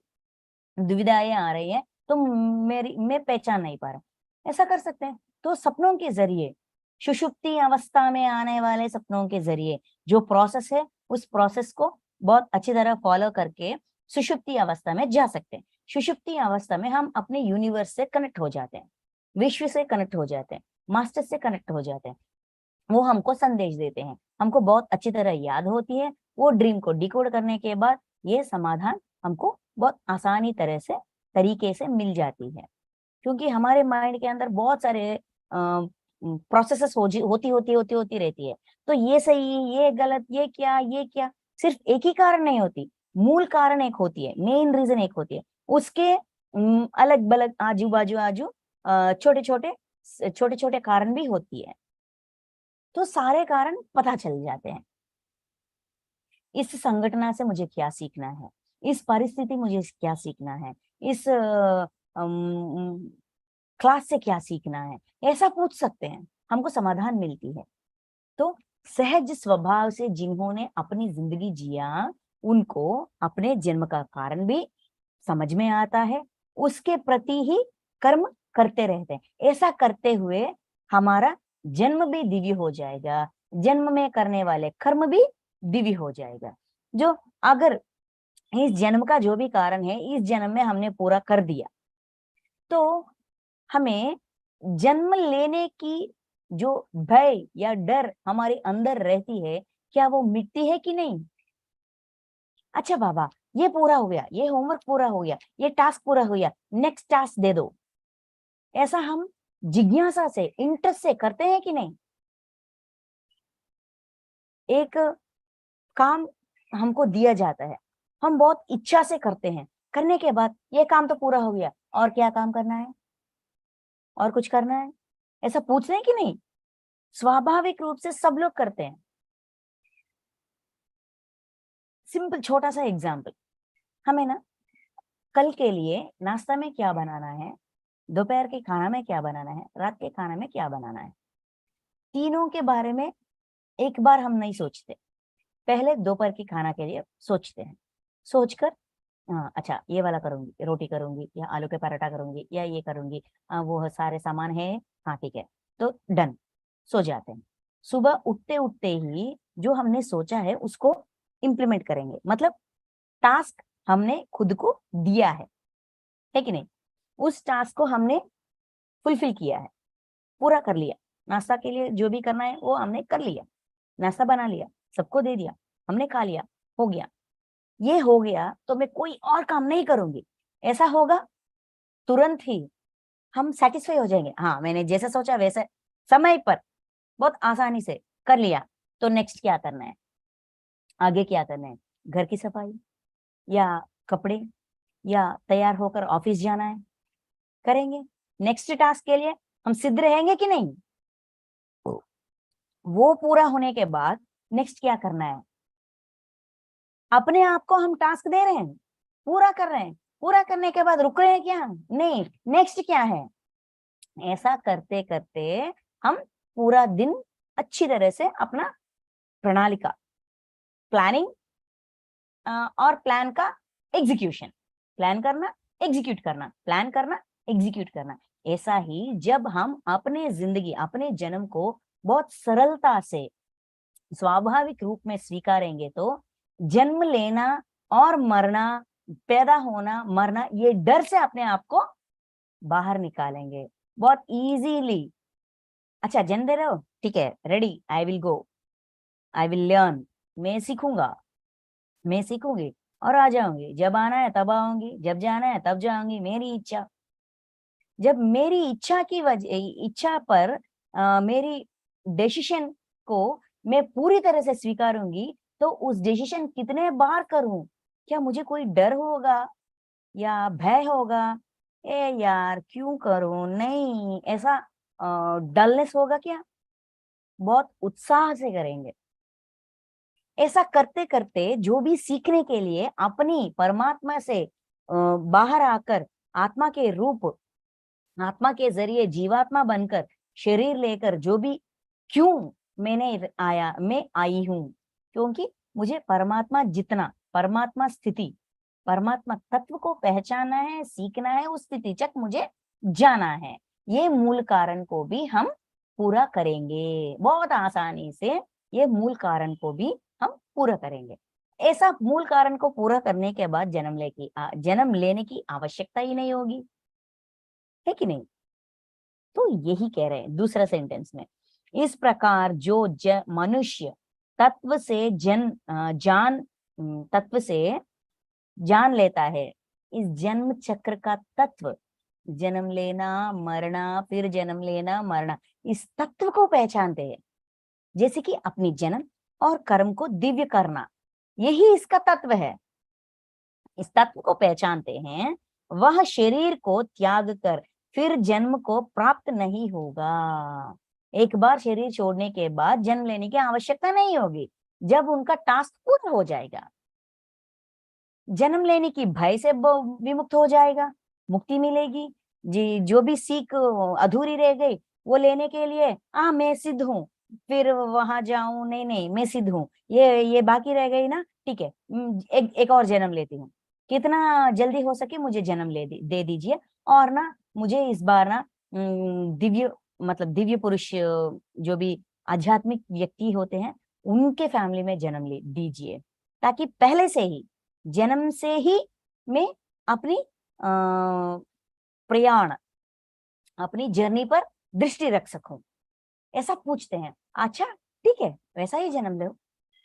दुविधाएं आ रही है, तो मैं पहचान नहीं पा रहा, ऐसा कर सकते हैं। तो सपनों के जरिए, सुषुप्ति अवस्था में आने वाले सपनों के जरिए जो प्रोसेस है, उस प्रोसेस को बहुत अच्छी तरह फॉलो करके सुषुप्ति अवस्था में जा सकते हैं। सुषुप्ति अवस्था में हम अपने यूनिवर्स से कनेक्ट हो जाते हैं, विश्व से कनेक्ट हो जाते हैं, मास्टर से कनेक्ट हो जाते हैं। वो हमको संदेश देते हैं, हमको बहुत अच्छी तरह याद होती है। वो ड्रीम को डिकोड करने के बाद ये समाधान हमको बहुत आसानी तरह से, तरीके से मिल जाती है, क्योंकि हमारे माइंड के अंदर बहुत सारे प्रोसेसेस होती रहती है। तो ये सही, ये गलत, ये क्या, सिर्फ एक ही कारण नहीं होती, मूल कारण एक होती है, मेन रीजन एक होती है, उसके अलग बलग आजू बाजू छोटे छोटे कारण भी होती है। तो सारे कारण पता चल जाते हैं। इस संगठना से मुझे क्या सीखना है, इस परिस्थिति मुझे क्या सीखना है, इस क्लास से क्या सीखना है, ऐसा पूछ सकते हैं, हमको समाधान मिलती है। तो सहज स्वभाव से जिन्होंने अपनी जिंदगी जिया, उनको अपने जन्म का कारण भी समझ में आता है, उसके प्रति ही कर्म करते रहते हैं। ऐसा करते हुए हमारा जन्म भी दिव्य हो जाएगा, जन्म में करने वाले कर्म भी दिव्य हो जाएगा। जो अगर इस जन्म का जो भी कारण है इस जन्म में हमने पूरा कर दिया, तो हमें जन्म लेने की जो भय या डर हमारे अंदर रहती है, क्या वो मिटती है कि नहीं? अच्छा बाबा, ये पूरा हो गया, ये होमवर्क पूरा हो गया, ये टास्क पूरा हो गया, नेक्स्ट टास्क दे दो, ऐसा हम जिज्ञासा से, इंटरेस्ट से करते हैं कि नहीं? एक काम हमको दिया जाता है, हम बहुत इच्छा से करते हैं, करने के बाद ये काम तो पूरा हो गया, और क्या काम करना है, और कुछ करना है, ऐसा पूछते हैं कि नहीं? स्वाभाविक रूप से सब लोग करते हैं। सिंपल छोटा सा एग्जाम्पल, हमें ना कल के लिए नाश्ता में क्या बनाना है, दोपहर के खाना में क्या बनाना है, रात के खाना में क्या बनाना है, तीनों के बारे में एक बार हम नहीं सोचते, पहले दोपहर की खाना के लिए सोचते हैं, सोचकर हाँ अच्छा ये वाला करूंगी, रोटी करूंगी या आलू के पराठा करूंगी या ये करूंगी, वो सारे सामान है, हाँ ठीक है, तो डन, सो जाते हैं। सुबह उठते उठते ही जो हमने सोचा है उसको इम्प्लीमेंट करेंगे, मतलब टास्क हमने खुद को दिया है कि नहीं, उस टास्क को हमने फुलफिल किया है, पूरा कर लिया। नाश्ता के लिए जो भी करना है वो हमने कर लिया, नाश्ता बना लिया, सबको दे दिया, हमने खा लिया, हो गया। ये हो गया तो मैं कोई और काम नहीं करूंगी, ऐसा होगा तुरंत ही हम सेटिस्फाई हो जाएंगे, हाँ मैंने जैसा सोचा वैसे समय पर बहुत आसानी से कर लिया। तो नेक्स्ट क्या करना है, आगे क्या करना है, घर की सफाई या कपड़े या तैयार होकर ऑफिस जाना है, करेंगे। नेक्स्ट टास्क के लिए हम सिद्ध रहेंगे कि नहीं, वो पूरा होने के बाद नेक्स्ट क्या करना है, अपने आप को हम टास्क दे रहे हैं, पूरा कर रहे हैं, पूरा करने के बाद रुक रहे हैं क्या, नहीं, नेक्स्ट क्या है। ऐसा करते करते हम पूरा दिन अच्छी तरह से अपना प्रणालिका प्लानिंग और प्लान का एग्जीक्यूशन, प्लान करना एग्जीक्यूट करना, प्लान करना एग्जीक्यूट करना। ऐसा ही जब हम अपने जिंदगी अपने जन्म को बहुत सरलता से स्वाभाविक रूप में स्वीकारेंगे तो जन्म लेना और मरना, पैदा होना मरना, ये डर से अपने आप को बाहर निकालेंगे बहुत इजीली। अच्छा जन्म दे रहे हो, ठीक है, ready, I will go, I will learn, मैं सीखूंगा, मैं सीखूंगी और आ जाऊंगी, जब आना है तब आऊंगी, जब जाना है तब जाऊंगी, मेरी इच्छा। जब मेरी इच्छा की इच्छा पर मेरी डिसीजन को मैं पूरी तरह से स्वीकारूंगी तो उस डिसीजन कितने बार करूं, क्या मुझे कोई डर होगा या भय होगा, ए यार क्यों करूं, नहीं, ऐसा डलनेस होगा क्या, बहुत उत्साह से करेंगे। ऐसा करते करते जो भी सीखने के लिए अपनी परमात्मा से बाहर आकर आत्मा के रूप, आत्मा के जरिए जीवात्मा बनकर शरीर लेकर जो भी, क्यों मैंने आया, मैं आई हूं क्योंकि मुझे परमात्मा जितना, परमात्मा स्थिति, परमात्मा तत्व को पहचानना है, सीखना है, उस स्थिति तक मुझे जाना है। ये मूल कारण को भी हम पूरा करेंगे बहुत आसानी से, ये मूल कारण को भी हम पूरा करेंगे। ऐसा मूल कारण को पूरा करने के बाद जन्म लेने की आवश्यकता ही नहीं होगी, है कि नहीं। तो यही कह रहे हैं दूसरा सेंटेंस में, इस प्रकार जो मनुष्य तत्व से तत्व से जान लेता है इस जन्म चक्र का तत्व, जन्म लेना मरना फिर जन्म लेना मरना, इस तत्व को पहचानते हैं, जैसे कि अपनी जन्म और कर्म को दिव्य करना, यही इसका तत्व है। इस तत्व को पहचानते हैं, वह शरीर को त्याग कर फिर जन्म को प्राप्त नहीं होगा। एक बार शरीर छोड़ने के बाद जन्म लेने की आवश्यकता नहीं होगी, जब उनका टास्क पूरा हो जाएगा जन्म लेने की भय से विमुक्त हो जाएगा, मुक्ति मिलेगी जी। जो भी सीख अधूरी रह गई वो लेने के लिए मैं सिद्ध हूँ, फिर वहां जाऊं, नहीं नहीं मैं सिद्ध हूँ, ये बाकी रह गई ना, ठीक है, एक और जन्म लेती हूँ, कितना जल्दी हो सके मुझे जन्म दे दीजिए, और ना मुझे इस बार ना दिव्य पुरुष जो भी आध्यात्मिक व्यक्ति होते हैं उनके फैमिली में जन्म दीजिए, ताकि पहले से ही जन्म से ही मैं अपनी प्रयाण, अपनी जर्नी पर दृष्टि रख सकूं। ऐसा पूछते हैं, अच्छा ठीक है वैसा ही जन्म लो,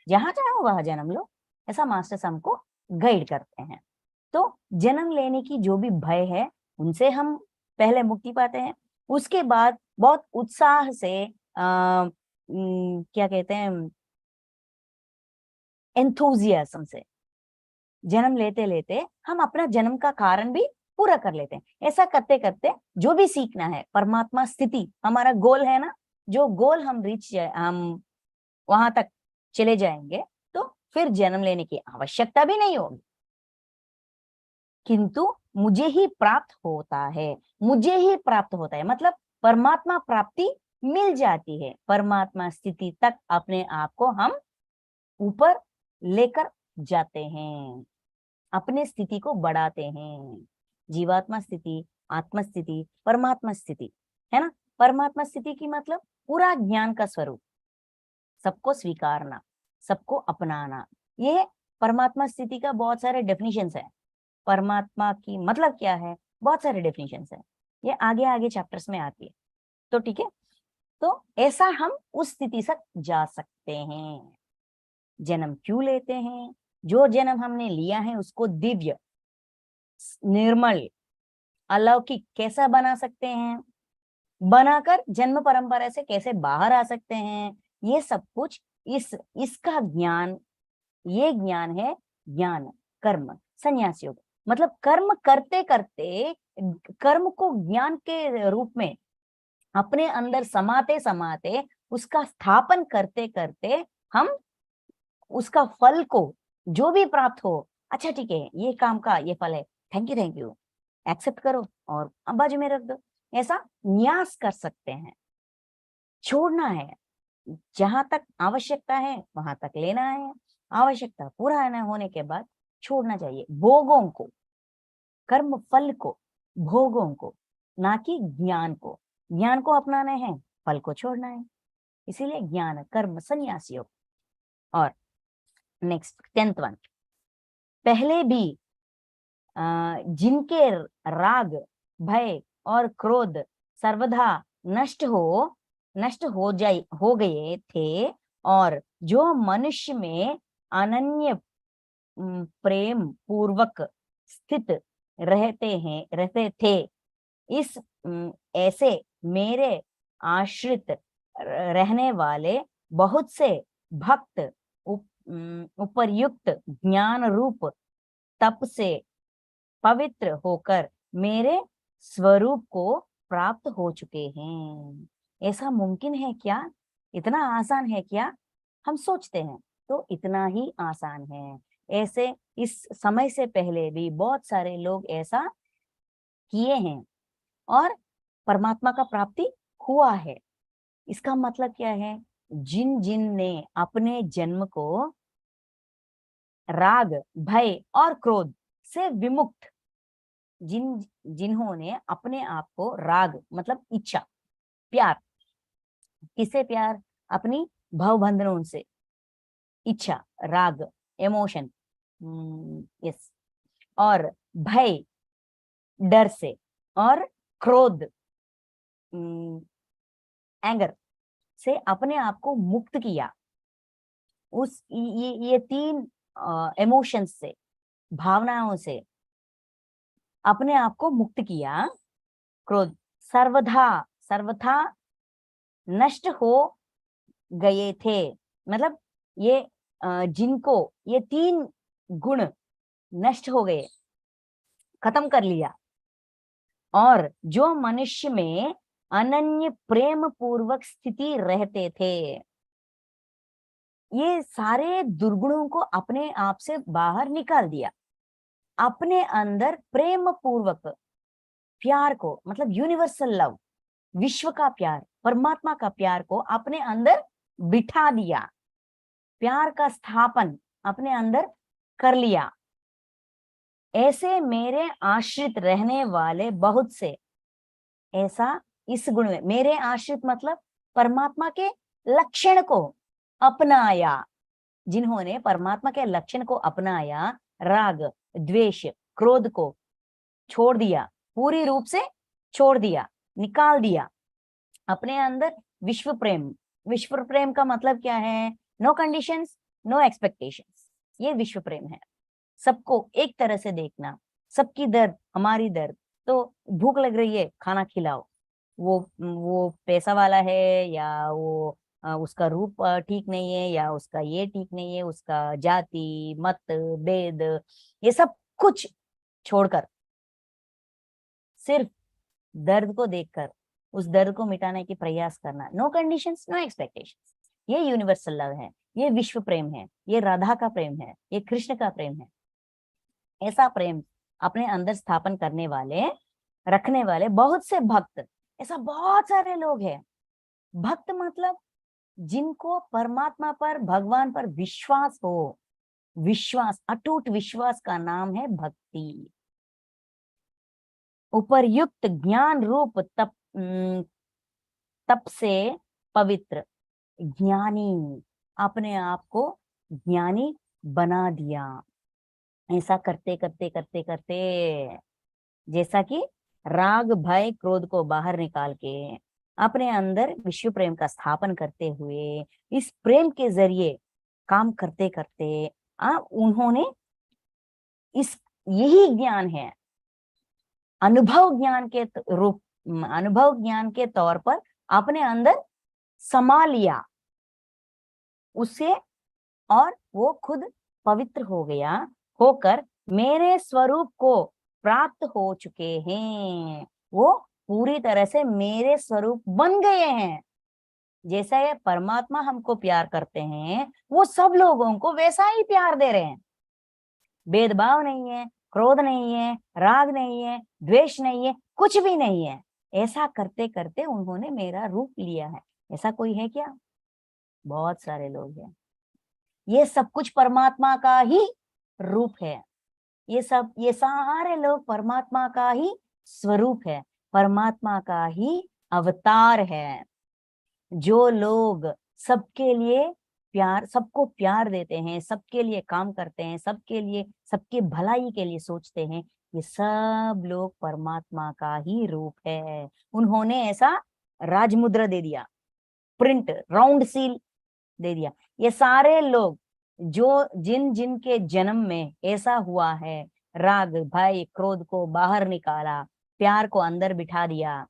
जहां चाहो वहां जन्म लो, ऐसा मास्टर्स हमको गाइड करते हैं। तो जन्म लेने की जो भी भय है उनसे हम पहले मुक्ति पाते हैं, उसके बाद बहुत उत्साह से क्या कहते हैं, एंथुजियाज्म से जन्म लेते लेते हम अपना जन्म का कारण भी पूरा कर लेते हैं। ऐसा करते करते जो भी सीखना है, परमात्मा स्थिति हमारा गोल है ना, जो गोल हम हम वहां तक चले जाएंगे तो फिर जन्म लेने की आवश्यकता भी नहीं होगी, किंतु मुझे ही प्राप्त होता है, मुझे ही प्राप्त होता है, मतलब परमात्मा प्राप्ति मिल जाती है, परमात्मा स्थिति तक अपने आप को हम ऊपर लेकर जाते हैं, अपने स्थिति को बढ़ाते हैं। जीवात्मा स्थिति, आत्मा स्थिति, परमात्मा स्थिति, है ना। परमात्मा स्थिति की मतलब पूरा ज्ञान का स्वरूप, सबको स्वीकारना, सबको अपनाना। ये परमात्मा स्थिति का बहुत सारे डेफिनेशंस है। परमात्मा की मतलब क्या है, बहुत सारे डेफिनेशंस है, ये आगे आगे चैप्टर्स में आती है। तो ठीक है, तो ऐसा हम उस स्थिति तक जा सकते हैं। जन्म क्यों लेते हैं? जो जन्म हमने लिया है उसको दिव्य, निर्मल, अलौकिक कैसा बना सकते हैं, बनाकर जन्म परंपरा से कैसे बाहर आ सकते हैं, ये सब कुछ इसका ज्ञान, ये ज्ञान है ज्ञान कर्म संन्यास योग। मतलब कर्म करते करते, कर्म को ज्ञान के रूप में अपने अंदर समाते समाते, उसका स्थापन करते करते, हम उसका फल को जो भी प्राप्त हो, अच्छा ठीक है ये काम का ये फल है, थैंक यू एक्सेप्ट करो और बाजू में रख दो, ऐसा न्यास कर सकते हैं। छोड़ना है, जहां तक आवश्यकता है वहां तक लेना है, आवश्यकता पूरा न होने के बाद छोड़ना चाहिए। भोगों को, कर्म फल को, भोगों को, ना कि ज्ञान को। ज्ञान को अपनाना है, फल को छोड़ना है, इसीलिए ज्ञान कर्म संन्यास योग। और नेक्स्ट 10th वन, पहले भी जिनके राग भय और क्रोध सर्वदा नष्ट हो गए थे, और जो मनुष्य में अनन्य प्रेम पूर्वक स्थित रहते थे, इस ऐसे मेरे आश्रित रहने वाले बहुत से भक्त उपर्युक्त ज्ञान रूप तप से पवित्र होकर मेरे स्वरूप को प्राप्त हो चुके हैं। ऐसा मुमकिन है क्या? इतना आसान है क्या? हम सोचते हैं तो इतना ही आसान है। ऐसे इस समय से पहले भी बहुत सारे लोग ऐसा किए हैं और परमात्मा का प्राप्ति हुआ है। इसका मतलब क्या है? जिन जिन ने अपने जन्म को राग भय और क्रोध से विमुक्त, जिन्होंने अपने आप को राग मतलब इच्छा, प्यार, किसे प्यार? अपनी भवबंधनों से, इच्छा राग इमोशन, यस, और भय डर से, और क्रोध एंगर से अपने आप को मुक्त किया। उस ये तीन इमोशंस से, भावनाओं से अपने आप को मुक्त किया। क्रोध सर्वथा नष्ट हो गए थे, मतलब ये जिनको ये तीन गुण नष्ट हो गए, खत्म कर लिया, और जो मनुष्य में अनन्य प्रेम पूर्वक स्थिति रहते थे, ये सारे दुर्गुणों को अपने आप से बाहर निकाल दिया। अपने अंदर प्रेम पूर्वक प्यार को, मतलब यूनिवर्सल लव, विश्व का प्यार, परमात्मा का प्यार को अपने अंदर बिठा दिया, प्यार का स्थापन अपने अंदर कर लिया। ऐसे मेरे आश्रित रहने वाले बहुत से, ऐसा इस गुण में, मेरे आश्रित मतलब परमात्मा के लक्षण को अपनाया, जिन्होंने परमात्मा के लक्षण को अपनाया, राग द्वेष क्रोध को छोड़ दिया, पूरी रूप से छोड़ दिया, निकाल दिया, अपने अंदर विश्व प्रेम। विश्व प्रेम का मतलब क्या है? नो कंडीशंस, नो एक्सपेक्टेशंस, ये विश्व प्रेम है। सबको एक तरह से देखना, सबकी दर्द हमारी दर्द, तो भूख लग रही है खाना खिलाओ, वो पैसा वाला है या वो उसका रूप ठीक नहीं है, या उसका ये ठीक नहीं है, उसका जाति मत भेद, ये सब कुछ छोड़कर सिर्फ दर्द को देखकर उस दर्द को मिटाने की प्रयास करना। नो कंडीशंस, नो एक्सपेक्टेशंस, ये यूनिवर्सल लव है, ये विश्व प्रेम है, ये राधा का प्रेम है, ये कृष्ण का प्रेम है। ऐसा प्रेम अपने अंदर स्थापन करने वाले, रखने वाले बहुत से भक्त, ऐसा बहुत सारे लोग हैं। भक्त मतलब जिनको परमात्मा पर, भगवान पर विश्वास हो, विश्वास, अटूट विश्वास का नाम है भक्ति। उपर्युक्त ज्ञान रूप तप से पवित्र ज्ञानी, अपने आप को ज्ञानी बना दिया। ऐसा करते करते करते करते, जैसा कि राग भय क्रोध को बाहर निकाल के अपने अंदर विश्व प्रेम का स्थापन करते हुए, इस प्रेम के जरिए काम करते करते उन्होंने इस, यही ज्ञान है, अनुभव ज्ञान के रूप, अनुभव ज्ञान के तौर पर अपने अंदर समा लिया उसे, और वो खुद पवित्र हो गया, होकर मेरे स्वरूप को प्राप्त हो चुके हैं। वो पूरी तरह से मेरे स्वरूप बन गए हैं। जैसा ये परमात्मा हमको प्यार करते हैं, वो सब लोगों को वैसा ही प्यार दे रहे हैं। भेदभाव नहीं है, क्रोध नहीं है, राग नहीं है, द्वेष नहीं है, कुछ भी नहीं है। ऐसा करते करते उन्होंने मेरा रूप लिया है। ऐसा कोई है क्या? बहुत सारे लोग हैं। ये सब कुछ परमात्मा का ही रूप है। ये सारे लोग परमात्मा का ही स्वरूप है, परमात्मा का ही अवतार है। जो लोग सबके लिए प्यार, सबको प्यार देते हैं, सबके लिए काम करते हैं, सबके लिए, सबके भलाई के लिए सोचते हैं, ये सब लोग परमात्मा का ही रूप है। उन्होंने ऐसा राजमुद्रा दे दिया, प्रिंट, राउंड सील दे दिया। ये सारे लोग जो जिन के जन्म में ऐसा हुआ है, राग भय क्रोध को बाहर निकाला, प्यार को अंदर बिठा दिया,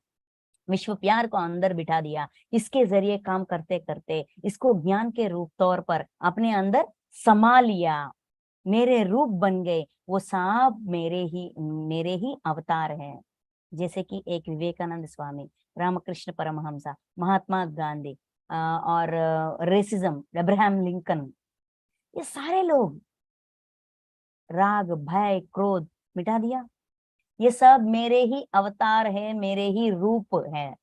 विश्व प्यार को अंदर बिठा दिया, इसके जरिए काम करते करते इसको ज्ञान के रूप तौर पर अपने अंदर समा लिया, मेरे रूप बन गए। वो सब मेरे ही अवतार हैं। जैसे कि एक विवेकानंद स्वामी, रामकृष्ण परमहंसा, महात्मा गांधी और रेसिज्म, अब्राहम लिंकन, ये सारे लोग राग भय क्रोध मिटा दिया। ये सब मेरे ही अवतार है, मेरे ही रूप है।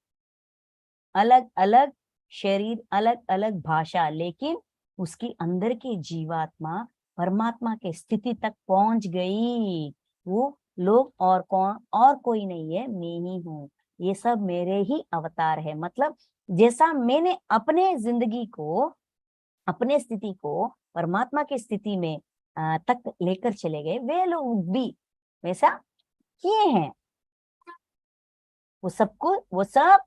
अलग अलग शरीर, अलग अलग भाषा, लेकिन उसकी अंदर की जीवात्मा परमात्मा के स्थिति तक पहुंच गई। वो लोग और कौन, और कोई नहीं है, मैं ही हूँ। ये सब मेरे ही अवतार है। मतलब जैसा मैंने अपने जिंदगी को, अपने स्थिति को परमात्मा की स्थिति में तक लेकर चले गए, वे लोग भी वैसा किए हैं। वो सब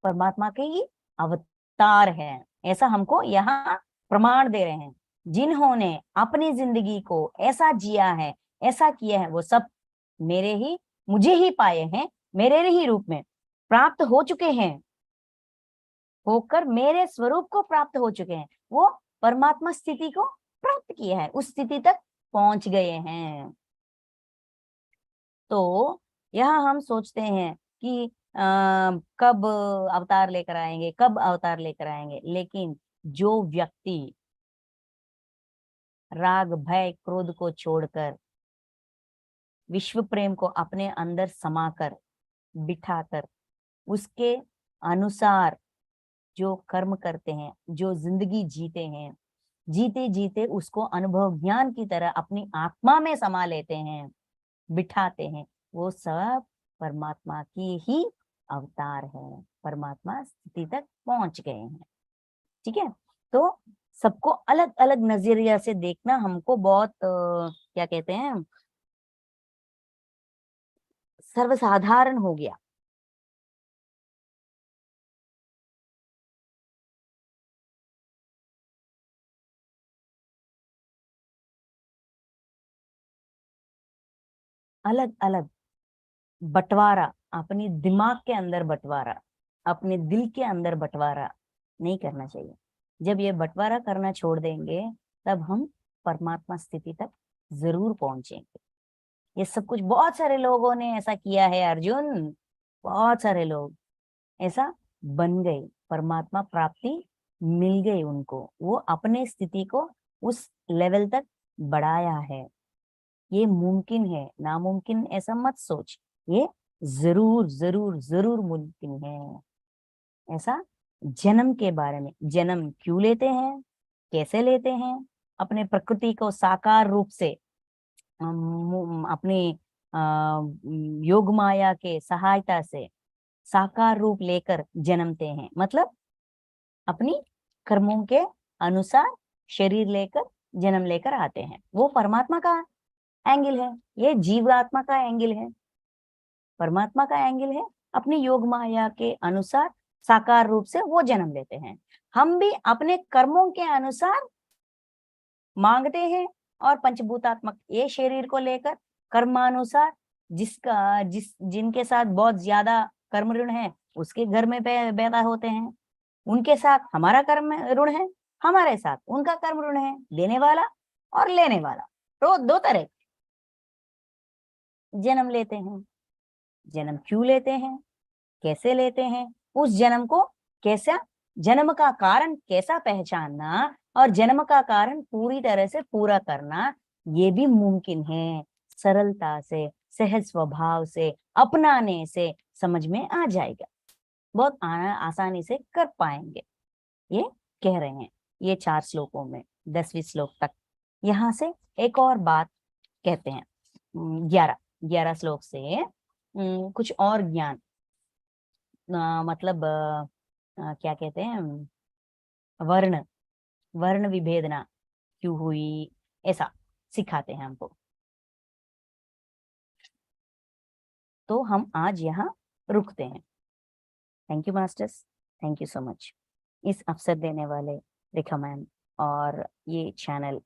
परमात्मा के ही अवतार है। ऐसा हमको यहाँ प्रमाण दे रहे हैं। जिन्होंने अपनी जिंदगी को ऐसा जिया है, ऐसा किया है, वो सब मुझे ही पाए हैं, मेरे ही रूप में प्राप्त हो चुके हैं, होकर मेरे स्वरूप को प्राप्त हो चुके हैं। वो परमात्मा स्थिति को प्राप्त किया है, उस स्थिति तक पहुंच गए हैं। तो यहाँ हम सोचते हैं कि कब अवतार लेकर आएंगे, कब अवतार लेकर आएंगे, लेकिन जो व्यक्ति राग भय क्रोध को छोड़कर विश्व प्रेम को अपने अंदर समाकर बिठाकर उसके अनुसार जो कर्म करते हैं, जो जिंदगी जीते हैं, जीते जीते उसको अनुभव ज्ञान की तरह अपनी आत्मा में समा लेते हैं, बिठाते हैं, वो सब परमात्मा की ही अवतार है, परमात्मा स्थिति तक पहुंच गए हैं। ठीक है, तो सबको अलग अलग नजरिया से देखना हमको बहुत क्या कहते हैं, सर्वसाधारण हो गया। अलग अलग बंटवारा, अपनी दिमाग के अंदर बंटवारा, अपने दिल के अंदर बंटवारा नहीं करना चाहिए। जब ये बंटवारा करना छोड़ देंगे, तब हम परमात्मा स्थिति तक जरूर पहुंचेंगे। ये सब कुछ बहुत सारे लोगों ने ऐसा किया है अर्जुन, बहुत सारे लोग ऐसा बन गए, परमात्मा प्राप्ति मिल गई उनको, वो अपने स्थिति को उस लेवल तक बढ़ाया है। ये मुमकिन है, नामुमकिन ऐसा मत सोच, ये जरूर जरूर जरूर मुमकिन है। ऐसा जन्म के बारे में, जन्म क्यों लेते हैं, कैसे लेते हैं, अपने प्रकृति को साकार रूप से अपनी योग माया के सहायता से साकार रूप लेकर जन्मते हैं, मतलब अपनी कर्मों के अनुसार शरीर लेकर जन्म लेकर आते हैं। वो परमात्मा का एंगल है, ये जीवात्मा का एंगल है। परमात्मा का एंगल है अपनी योग माया के अनुसार साकार रूप से वो जन्म लेते हैं। हम भी अपने कर्मों के अनुसार मांगते हैं और पंचभूतात्मक ये शरीर को लेकर कर्मानुसार जिनके साथ बहुत ज्यादा कर्म ऋण है उसके घर में पैदा होते हैं, उनके साथ हमारा कर्म ऋण है, हमारे साथ उनका कर्म ऋण है, देने वाला और लेने वाला। तो दो तरह जन्म लेते हैं। जन्म क्यों लेते हैं, कैसे लेते हैं, उस जन्म को कैसा, जन्म का कारण कैसा पहचानना और जन्म का कारण पूरी तरह से पूरा करना, ये भी मुमकिन है। सरलता से, सहज स्वभाव से, अपनाने से समझ में आ जाएगा, बहुत आसानी से कर पाएंगे। ये कह रहे हैं ये 4 श्लोकों में 10वीं श्लोक तक। यहाँ से एक और बात कहते हैं 11 श्लोक से कुछ और ज्ञान, मतलब क्या कहते हैं, वर्ण विभेदना क्यों हुई, ऐसा सिखाते हैं हमको। तो हम आज यहाँ रुकते हैं। Thank you masters, thank you so much. इस अवसर देने वाले रेखा मैम और ये चैनल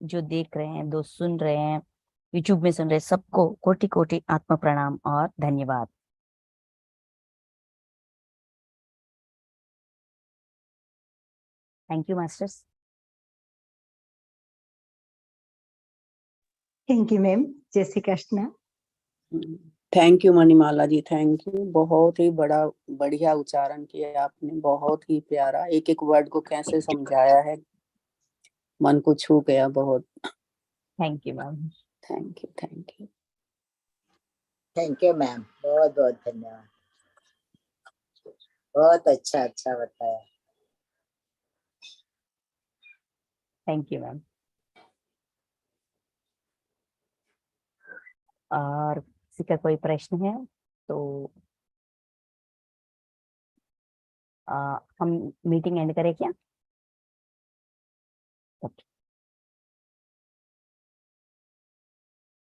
जो देख रहे हैं, जो सुन रहे हैं, यूट्यूब में सुन रहे हैं, सबको कोटि कोटि आत्म प्रणाम और धन्यवाद। Thank you masters. Thank you ma'am. जय Shri Krishna. Thank you Manimala ji, thank you. बहुत ही बढ़िया उच्चारण किया आपने, बहुत ही प्यारा, एक एक वर्ड को कैसे समझाया है, मन को छू गया बहुत। Thank you ma'am. Thank you, thank you. Thank you ma'am, बहुत बहुत धन्यवाद, बहुत अच्छा बताया। Thank you ma'am. और किसी का कोई प्रश्न है तो हम मीटिंग एंड करें क्या?